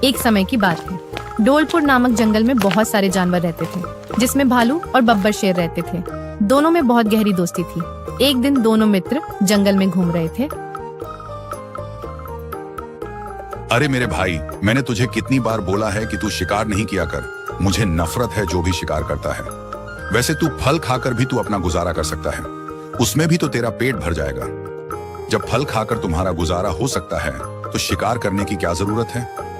एक समय की बात है। डोलपुर नामक जंगल में बहुत सारे जानवर रहते थे, जिसमें भालू और बब्बर शेर रहते थे। दोनों में बहुत गहरी दोस्ती थी। एक दिन दोनों मित्र जंगल में घूम रहे थे। अरे मेरे भाई, मैंने तुझे कितनी बार बोला है कि तू शिकार नहीं किया कर। मुझे नफरत है जो भी शिकार करता है। वैसे तू फल खाकर भी तू अपना गुजारा कर सकता है, उसमें भी तो तेरा पेट भर जाएगा। जब फल खाकर तुम्हारा गुजारा हो सकता है तो शिकार करने की क्या जरूरत है?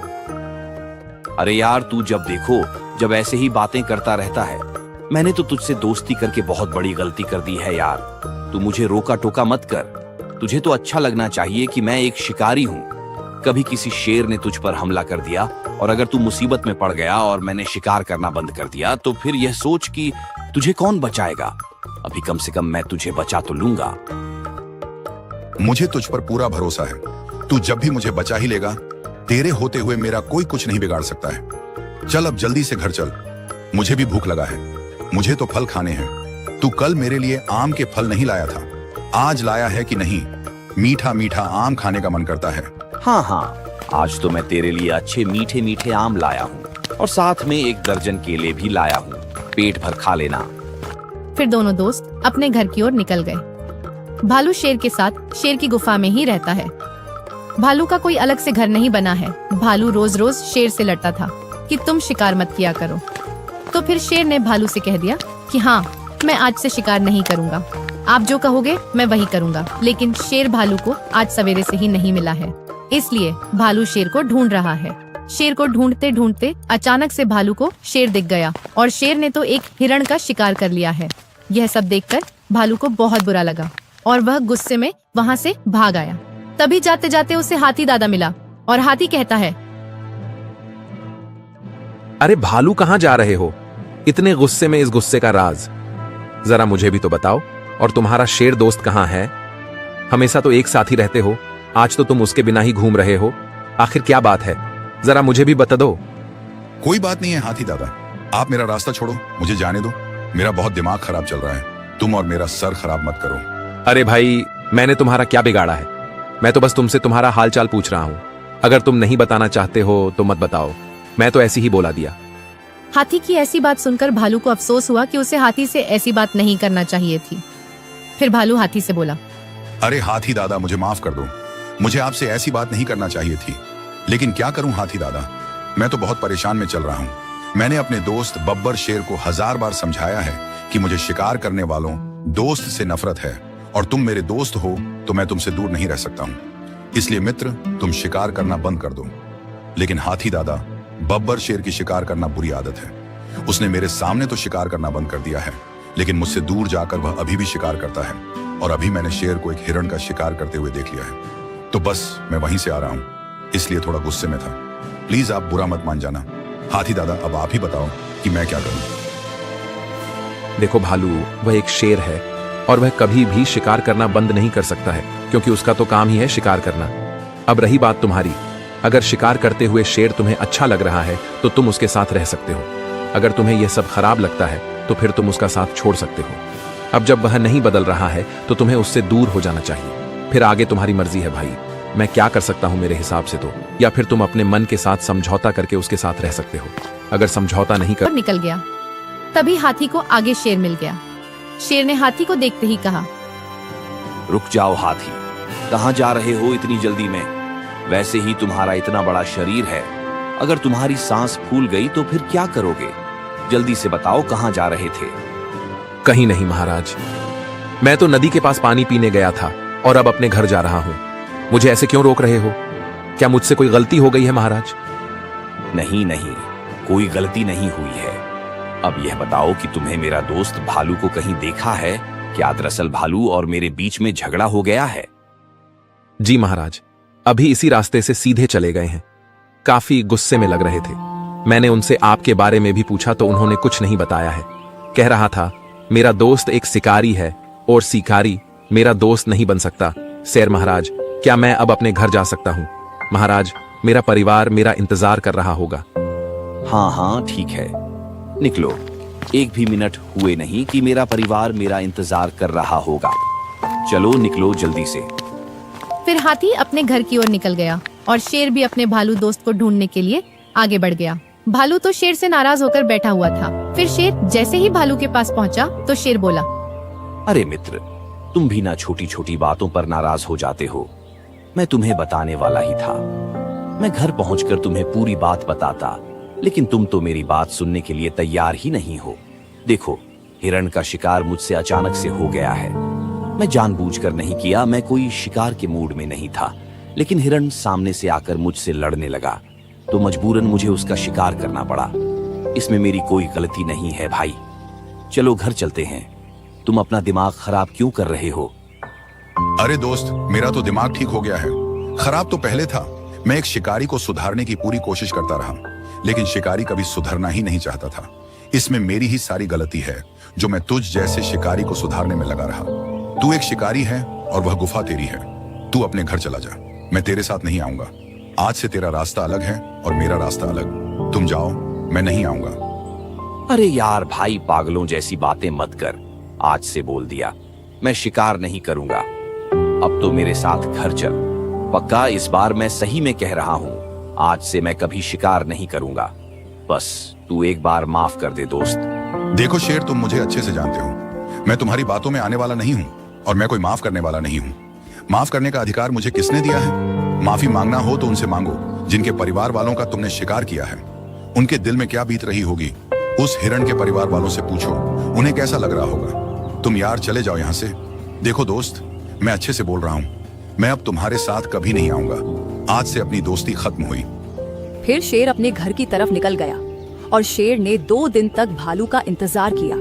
अरे यार, तू जब देखो जब ऐसे ही बातें करता रहता है। मैंने तो तुझसे दोस्ती करके बहुत बड़ी गलती कर दी है यार। तू मुझे रोका टोका मत कर। तुझे तो अच्छा लगना चाहिए कि मैं एक शिकारी हूँ। कभी किसी शेर ने तुझ पर हमला कर दिया और अगर तू मुसीबत में पड़ गया और मैंने शिकार करना बंद कर दिया तो फिर यह सोच कि तुझे कौन बचाएगा। अभी कम से कम मैं तुझे बचा तो लूंगा। मुझे तुझ पर पूरा भरोसा है। तू जब भी मुझे बचा ही लेगा। तेरे होते हुए मेरा कोई कुछ नहीं बिगाड़ सकता है। चल अब जल्दी से घर चल, मुझे भी भूख लगा है। मुझे तो फल खाने हैं। तू कल मेरे लिए आम के फल नहीं लाया था, आज लाया है कि नहीं? मीठा मीठा आम खाने का मन करता है। हाँ, आज तो मैं तेरे लिए अच्छे मीठे मीठे आम लाया हूँ और साथ में 1 दर्जन केले भी लाया हूँ। पेट भर खा लेना। फिर दोनों दोस्त अपने घर की ओर निकल गए। भालू शेर के साथ शेर की गुफा में ही रहता है। भालू का कोई अलग से घर नहीं बना है। भालू रोज रोज शेर से लड़ता था कि तुम शिकार मत किया करो। तो फिर शेर ने भालू से कह दिया कि हाँ, मैं आज से शिकार नहीं करूँगा। आप जो कहोगे मैं वही करूँगा। लेकिन शेर भालू को आज सवेरे से ही नहीं मिला है, इसलिए भालू शेर को ढूंढ रहा है। शेर को ढूंढते ढूंढते अचानक से भालू को शेर दिख गया और शेर ने तो एक हिरण का शिकार कर लिया है। यह सब देखकर भालू को बहुत बुरा लगा और वह गुस्से में वहाँ से भाग आया। तभी जाते जाते उसे हाथी दादा मिला और हाथी कहता है, अरे भालू, कहाँ जा रहे हो? इतने गुस्से में इस गुस्से का राज जरा मुझे भी तो बताओ। और तुम्हारा शेर दोस्त कहाँ है? हमेशा तो एक साथ ही रहते हो, आज तो तुम उसके बिना ही घूम रहे हो। आखिर क्या बात है, जरा मुझे भी बता दो। कोई बात नहीं है हाथी दादा, आप मेरा रास्ता छोड़ो, मुझे जाने दो। मेरा बहुत दिमाग खराब चल रहा है। तुम और मेरा सर खराब मत करो। अरे भाई, मैंने तुम्हारा क्या बिगाड़ा है? मैं तो बस तुमसे तुम्हारा हालचाल पूछ रहा हूँ। अगर तुम नहीं बताना चाहते हो तो मत बताओ, मैं तो ऐसे ही बोला दिया। हाथी की ऐसी बात सुनकर भालू को अफसोस हुआ कि उसे हाथी से ऐसी बात नहीं करना चाहिए थी। फिर भालू हाथी से बोला, अरे हाथी दादा, मुझे माफ कर दो। मुझे आपसे ऐसी बात नहीं करना चाहिए थी, लेकिन क्या करूं हाथी दादा, मैं तो बहुत परेशान में चल रहा हूं। मैंने अपने दोस्त बब्बर शेर को 1000 बार समझाया है कि मुझे शिकार करने वालों दोस्त से नफरत है और तुम मेरे दोस्त हो तो मैं तुमसे दूर नहीं रह सकता हूं। इसलिए मित्र, तुम शिकार करना बंद कर दो। लेकिन हाथी दादा, बब्बर शेर की शिकार करना बुरी आदत है। उसने मेरे सामने तो शिकार करना बंद कर दिया है, लेकिन मुझसे दूर जाकर वह अभी भी शिकार करता है। और अभी मैंने शेर को एक हिरण का शिकार करते हुए देख लिया है। तो बस मैं वहीं से आ रहा हूँ, इसलिए थोड़ा गुस्से में था। प्लीज आप बुरा मत मान जाना। हाथी दादा, अब आप ही बताओ कि मैं क्या करूं। देखो भालू, वह एक शेर है और वह कभी भी शिकार करना बंद नहीं कर सकता है, क्योंकि उसका तो काम ही है शिकार करना। अब रही बात तुम्हारी, अगर शिकार करते हुए शेर तुम्हें अच्छा लग रहा है तो तुम उसके साथ रह सकते हो। अगर तुम्हें यह सब खराब लगता है तो फिर तुम उसका साथ छोड़ सकते हो। अब जब वह नहीं बदल रहा है तो तुम्हें उससे दूर हो जाना चाहिए। फिर आगे तुम्हारी मर्जी है भाई, मैं क्या कर सकता हूं मेरे हिसाब से तो। या फिर तुम अपने मन के साथ समझौता करके उसके साथ रह सकते हो। अगर समझौता नहीं कर निकल गया। तभी हाथी को आगे शेर मिल गया। शेर ने हाथी को देखते ही कहा, रुक जाओ हाथी, कहाँ जा रहे हो इतनी जल्दी में? वैसे ही तुम्हारा इतना बड़ा शरीर है, अगर तुम्हारी सांस फूल गई तो फिर क्या करोगे? जल्दी से बताओ, कहाँ जा रहे थे? कहीं नहीं महाराज, मैं तो नदी के पास पानी पीने गया था और अब अपने घर जा रहा हूं। मुझे ऐसे क्यों रोक रहे हो? क्या मुझसे कोई गलती हो गई है महाराज? नहीं नहीं, कोई गलती नहीं हुई है। अब यह बताओ कि तुम्हें मेरा दोस्त भालू को कहीं देखा है? क्या दरअसल भालू और मेरे बीच में झगड़ा हो गया है? जी महाराज, अभी इसी रास्ते से सीधे चले गए हैं। काफी गुस्से में लग रहे थे। मैंने उनसे आपके बारे में भी पूछा तो उन्होंने कुछ नहीं बताया है। कह रहा था मेरा दोस्त एक शिकारी है और शिकारी मेरा दोस्त नहीं बन सकता। शेर महाराज, क्या मैं अब अपने घर जा सकता हूँ? महाराज, मेरा परिवार मेरा इंतजार कर रहा होगा। हाँ हाँ ठीक है, निकलो। एक भी मिनट हुए नहीं कि मेरा परिवार मेरा इंतजार कर रहा होगा। चलो निकलो जल्दी से। फिर हाथी अपने घर की ओर निकल गया और शेर भी अपने भालू दोस्त को ढूंढने के लिए आगे बढ़ गया। भालू तो शेर से नाराज होकर बैठा हुआ था। फिर शेर जैसे ही भालू के पास पहुंचा तो शेर बोला, अरे मित्र, तुम भी ना छोटी छोटी बातों पर नाराज हो जाते हो। मैं तुम्हें बताने वाला ही था। मैं घर पहुंचकर तुम्हें पूरी बात बताता, लेकिन तुम तो मेरी बात सुनने के लिए तैयार ही नहीं हो। देखो, हिरण का शिकार मुझसे अचानक से हो गया है। मैं जानबूझकर नहीं किया, मैं कोई शिकार के मूड में नहीं था, लेकिन हिरण सामने से आकर मुझसे लड़ने लगा तो मजबूरन मुझे उसका शिकार करना पड़ा। इसमें मेरी कोई गलती नहीं है भाई। चलो घर चलते हैं। तुम अपना दिमाग खराब क्यों कर रहे हो? अरे दोस्त, मेरा तो दिमाग ठीक हो गया है। खराब तो पहले था। मैं एक शिकारी को सुधारने की पूरी कोशिश करता रहा, लेकिन शिकारी कभी सुधरना ही नहीं चाहता था। इसमें मेरी ही सारी गलती है जो मैं तुझ जैसे शिकारी को सुधारने में लगा रहा। तू एक शिकारी है और वह गुफा तेरी है। तू अपने घर चला जा, मैं तेरे साथ नहीं आऊंगा। आज से तेरा रास्ता अलग है और मेरा रास्ता अलग। तुम जाओ, मैं नहीं आऊंगा। अरे यार भाई, पागलों जैसी बातें मत कर। आज से बोल दिया, मैं शिकार नहीं करूंगा। अब तो मेरे साथ घर चल। पक्का इस बार मैं सही में कह रहा हूं। आज से मैं कभी शिकार नहीं करूंगा। बस तू एक बार माफ कर दे दोस्त। देखो शेर, तुम मुझे अच्छे से जानते हो। मैं तुम्हारी बातों में आने वाला नहीं हूं और मैं कोई माफ करने वाला नहीं हूं। माफ करने का अधिकार मुझे किसने दिया है? माफी मांगना हो तो उनसे मांगो जिनके परिवार वालों का तुमने शिकार किया है। उनके दिल में क्या बीत रही होगी, उस हिरण के परिवार वालों से पूछो, उन्हें कैसा लग रहा होगा। तुम यार चले जाओ यहाँ से। देखो दोस्त, मैं अच्छे से बोल रहा हूँ, मैं अब तुम्हारे साथ कभी नहीं आऊंगा। आज से अपनी दोस्ती खत्म हुई। फिर शेर अपने घर की तरफ निकल गया और शेर ने 2 दिन तक भालू का इंतजार किया,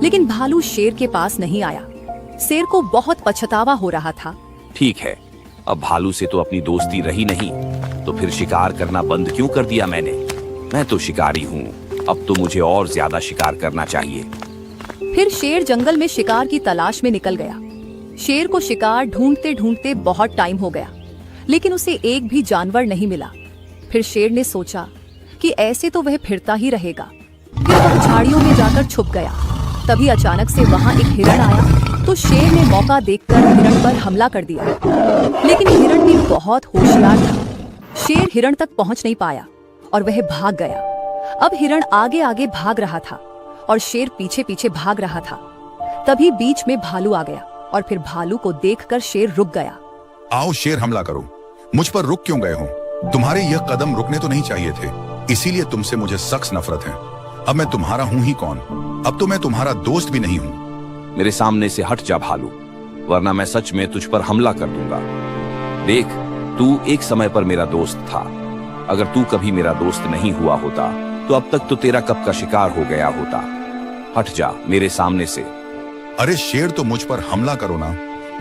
लेकिन भालू शेर के पास नहीं आया। शेर को बहुत पछतावा हो रहा था। ठीक है, अब भालू से तो अपनी दोस्ती रही नहीं, तो फिर शिकार करना बंद क्यों कर दिया मैंने? मैं तो शिकारी हूँ, अब तो मुझे और ज्यादा शिकार करना चाहिए। फिर शेर जंगल में शिकार की तलाश में निकल गया। शेर को शिकार ढूंढते ढूंढते बहुत टाइम हो गया, लेकिन उसे एक भी जानवर नहीं मिला। फिर शेर ने सोचा कि ऐसे तो वह फिरता ही रहेगा। फिर वह झाड़ियों में जाकर छुप गया। तभी अचानक से वहां एक हिरण आया, तो शेर ने मौका देखकर हिरण पर हमला कर दिया। लेकिन हिरण भी बहुत होशियार था। शेर हिरण तक पहुंच नहीं पाया और वह भाग गया। अब हिरण आगे आगे भाग रहा था और शेर पीछे पीछे भाग रहा था। तभी बीच में भालू आ गया और फिर भालू को देखकर शेर रुक गया। आओ शेर, हमला करो। मुझ पर रुक क्यों गए हो? तुम्हारे यह कदम रुकने तो नहीं चाहिए थे, इसीलिए तुमसे मुझे सख्त नफरत है। अब मैं तुम्हारा हूं ही कौन? अब तो मैं तुम्हारा दोस्त भी नहीं हूं। मेरे सामने से हट जा भालू, वरना मैं सच में तुझ पर हमला कर दूंगा। देख, तू एक समय पर मेरा दोस्त था। अगर तू कभी मेरा दोस्त नहीं हुआ होता तो अब तक तो तेरा कब का शिकार हो गया होता। हट जा मेरे सामने से। अरे शेर, तो मुझ पर हमला करो ना।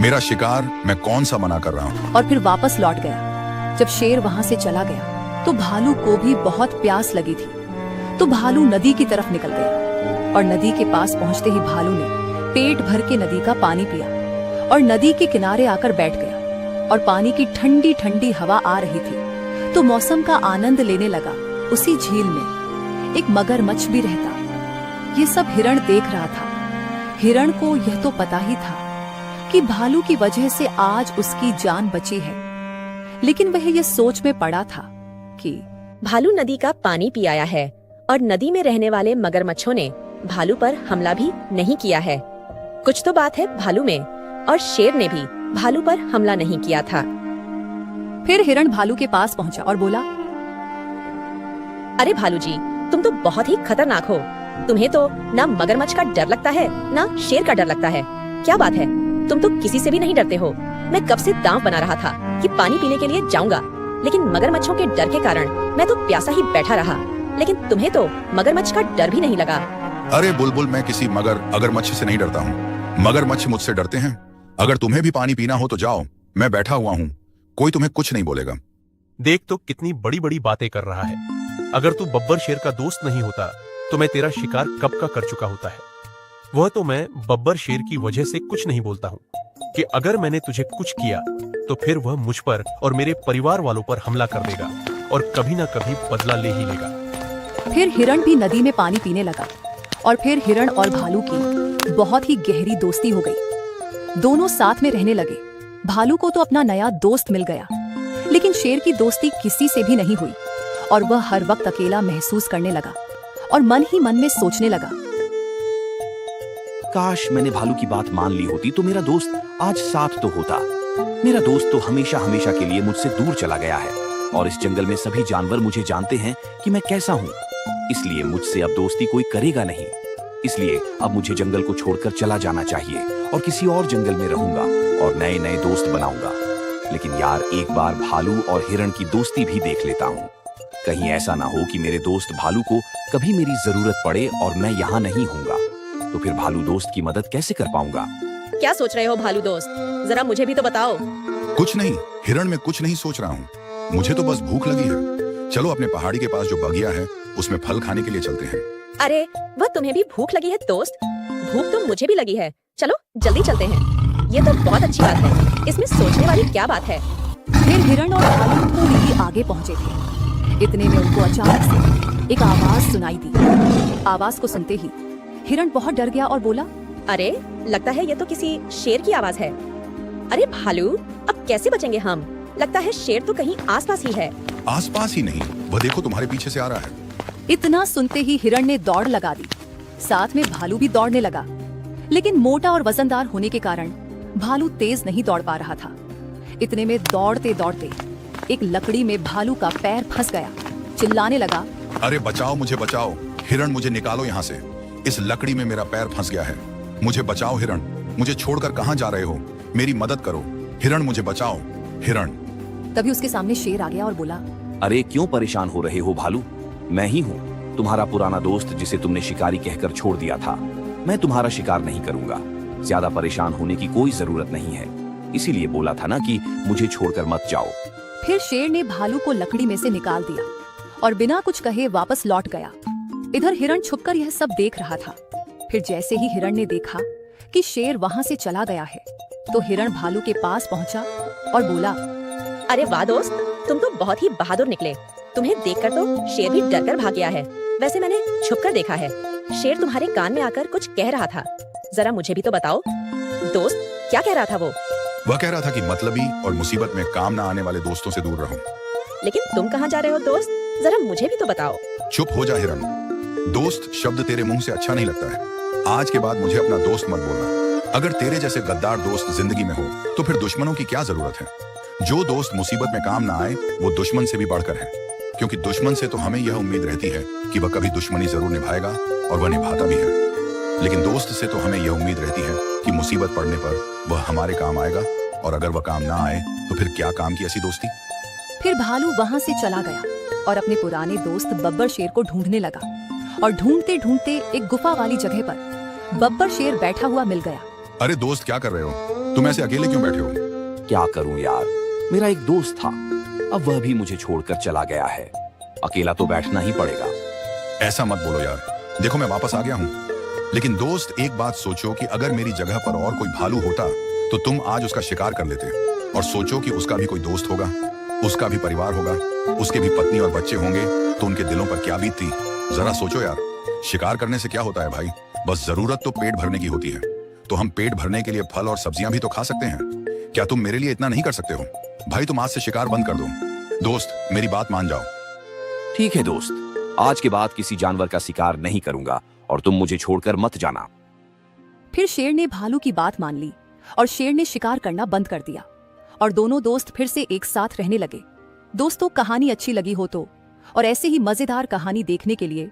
मेरा शिकार मैं कौन सा मना कर रहा हूँ? और फिर वापस लौट गया। जब शेर वहां से चला गया तो भालू को भी बहुत प्यास लगी थी, तो भालू नदी की तरफ निकल गया। और नदी के पास पहुंचते ही भालू ने पेट भर के नदी का पानी पिया और नदी के किनारे आकर बैठ गया। और पानी की ठंडी ठंडी हवा आ रही थी, तो मौसम का आनंद लेने लगा। उसी झील में एक मगरमच्छ भी रहता। ये सब हिरण देख रहा था। हिरण को यह तो पता ही था कि भालू की वजह से आज उसकी जान बची है, लेकिन वह यह सोच में पड़ा था कि भालू नदी का पानी पी आया है और नदी में रहने वाले मगरमच्छों ने भालू पर हमला भी नहीं किया है। कुछ तो बात है भालू में, और शेर ने भी भालू पर हमला नहीं किया था। फिर हिरण भालू के पास पहुंचा और बोला, अरे भालू जी, तुम तो बहुत ही खतरनाक हो। तुम्हें तो ना मगरमच्छ का डर लगता है ना शेर का डर लगता है। क्या बात है, तुम तो किसी से भी नहीं डरते हो। मैं कब से दांव बना रहा था कि पानी पीने के लिए जाऊंगा, लेकिन मगरमच्छों के डर के कारण मैं तो प्यासा ही बैठा रहा। लेकिन तुम्हें तो मगरमच्छ का डर भी नहीं लगा। अरे बुलबुल, मैं किसी मगरमच्छ से नहीं डरता हूँ। मगरमच्छ मुझसे डरते हैं। अगर तुम्हें भी पानी पीना हो तो जाओ, मैं बैठा हुआ हूँ, कोई तुम्हें कुछ नहीं बोलेगा। देख तो कितनी बड़ी बड़ी बातें कर रहा है। अगर तू बब्बर शेर का दोस्त नहीं होता तो मैं तेरा शिकार कब का कर चुका होता है। वह तो मैं बब्बर शेर की वजह से कुछ नहीं बोलता हूँ कि अगर मैंने तुझे कुछ किया तो फिर वह मुझ पर और मेरे परिवार वालों पर हमला कर देगा और कभी ना कभी बदला ले ही लेगा। फिर हिरण भी नदी में पानी पीने लगा और फिर हिरण और भालू की बहुत ही गहरी दोस्ती हो गई। दोनों साथ में रहने लगे। भालू को तो अपना नया दोस्त मिल गया, लेकिन शेर की दोस्ती किसी से भी नहीं हुई और वह हर वक्त अकेला महसूस करने लगा और मन ही मन में सोचने लगा। काश मैंने भालू की बात मान ली होती तो मेरा दोस्त आज साथ तो होता। मेरा दोस्त तो हमेशा हमेशा के लिए मुझसे दूर चला गया है और इस जंगल में सभी जानवर मुझे जानते हैं कि मैं कैसा हूँ। इसलिए मुझसे अब दोस्ती कोई करेगा नहीं। इसलिए अब मुझे जंगल को छोड़कर चला जाना चाहिए और किसी और जंगल में रहूंगा और नए नए दोस्त बनाऊंगा। लेकिन यार एक बार भालू और हिरण की दोस्ती भी देख लेता हूँ। कहीं ऐसा ना हो कि मेरे दोस्त भालू को कभी मेरी जरूरत पड़े और मैं यहाँ नहीं होऊंगा, तो फिर भालू दोस्त की मदद कैसे कर पाऊंगा। क्या सोच रहे हो भालू दोस्त, जरा मुझे भी तो बताओ। कुछ नहीं हिरण, में कुछ नहीं सोच रहा हूँ। मुझे तो बस भूख लगी है। चलो अपने पहाड़ी के पास जो बगिया है उसमें फल खाने के लिए चलते हैं। अरे वह तुम्हें भी भूख लगी है दोस्त? भूख तो मुझे भी लगी है। चलो जल्दी चलते हैं। ये तो बहुत अच्छी बात है, इसमें सोचने वाली क्या बात है। फिर हिरण और भालू थोड़ी ही आगे पहुंचे थे। इतने में उनको अचानक से एक आवाज सुनाई दी। आवाज को सुनते ही हिरण बहुत डर गया और बोला, अरे लगता है ये तो किसी शेर की आवाज है। अरे भालू, अब कैसे बचेंगे हम? लगता है शेर तो कहीं आसपास ही है। आसपास ही नहीं, वह देखो तुम्हारे पीछे से आ रहा है। इतना सुनते ही हिरण ने दौड़ लगा दी। साथ में भालू भी दौड़ने लगा, लेकिन मोटा और वजनदार होने के कारण भालू तेज नहीं दौड़ पा रहा था। इतने में दौड़ते दौड़ते एक लकड़ी में भालू का पैर फंस गया। चिल्लाने लगा, अरे बचाओ, मुझे बचाओ हिरण, मुझे निकालो यहाँ से। इस लकड़ी में मेरा पैर फंस गया है। मुझे बचाओ हिरण, मुझे छोड़कर कहाँ जा रहे हो? मेरी मदद करो हिरण, मुझे बचाओ हिरण। तभी उसके सामने शेर आ गया और बोला, अरे क्यों परेशान हो रहे हो भालू? मैं ही हूँ, तुम्हारा पुराना दोस्त जिसे तुमने शिकारी कहकर छोड़ दिया था। मैं तुम्हारा शिकार नहीं करूंगा। ज्यादा परेशान होने की कोई जरूरत नहीं है। इसीलिए बोला था ना कि मुझे छोड़कर मत जाओ। फिर शेर ने भालू को लकड़ी में से निकाल दिया और बिना कुछ कहे वापस लौट गया। इधर हिरण छुपकर यह सब देख रहा था। फिर जैसे ही हिरण ने देखा कि शेर वहाँ से चला गया है, तो हिरण भालू के पास पहुँचा और बोला, अरे वाह दोस्त, तुम तो बहुत ही बहादुर निकले। तुम्हें देखकर तो शेर भी डरकर भाग गया है। वैसे मैंने छुपकर देखा है, शेर तुम्हारे कान में आकर कुछ कह रहा था। जरा मुझे भी तो बताओ दोस्त, क्या कह रहा था वो? वह कह रहा था कि मतलबी और मुसीबत में काम न आने वाले दोस्तों से दूर रहूं। लेकिन तुम कहाँ जा रहे हो दोस्त? जरा मुझे भी तो बताओ। चुप हो जा हिरण, दोस्त शब्द तेरे मुंह से अच्छा नहीं लगता है। आज के बाद मुझे अपना दोस्त मत बोलना। अगर तेरे जैसे गद्दार दोस्त जिंदगी में हो तो फिर दुश्मनों की क्या जरूरत है? जो दोस्त मुसीबत में काम ना आए वो दुश्मन से भी बढ़कर है, क्योंकि दुश्मन से तो हमें यह उम्मीद रहती है कि वह कभी दुश्मनी जरूर निभाएगा और वह निभाता भी है। लेकिन दोस्त से तो हमें यह उम्मीद रहती है कि मुसीबत पड़ने पर वह हमारे काम आएगा, और अगर वह काम ना आए तो फिर क्या काम की ऐसी दोस्ती। फिर भालू वहाँ से चला गया और अपने पुराने दोस्त बब्बर शेर को ढूंढने लगा। और ढूंढते ढूंढते एक गुफा वाली जगह पर बब्बर शेर बैठा हुआ मिल गया। अरे दोस्त, क्या कर रहे हो? तुम ऐसे अकेले क्यों बैठे हो? क्या करूं यार, मेरा एक दोस्त था, अब वह भी मुझे छोड़कर चला गया है। अकेला तो बैठना ही पड़ेगा। ऐसा मत बोलो यार, देखो मैं वापस आ गया हूँ। लेकिन दोस्त एक बात सोचो कि अगर मेरी जगह पर और कोई भालू होता तो तुम आज उसका शिकार कर लेते। और सोचो कि उसका भी कोई दोस्त होगा, उसका भी परिवार होगा, उसके भी पत्नी और बच्चे होंगे, तो उनके दिलों पर क्या बीतती। जरा सोचो यार, शिकार करने से क्या होता है भाई? बस जरूरत तो पेट भरने की होती है। तो हम पेट भरने के लिए फल और सब्जियां भी तो खा सकते हैं। क्या तुम मेरे लिए इतना नहीं कर सकते हो? भाई तुम आज से शिकार बंद कर दो। दोस्त मेरी बात मान जाओ। ठीक है दोस्त, आज के बाद किसी जानवर का शिकार नहीं करूंगा और तुम मुझे छोड़कर मत जाना। फिर शेर ने भालू की बात मान ली और शेर ने शिकार करना बंद कर दिया और दोनों दोस्त फिर से एक साथ रहने लगे। दोस्तों, कहानी अच्छी लगी हो तो और ऐसे ही मजेदार कहानी देखने के लिए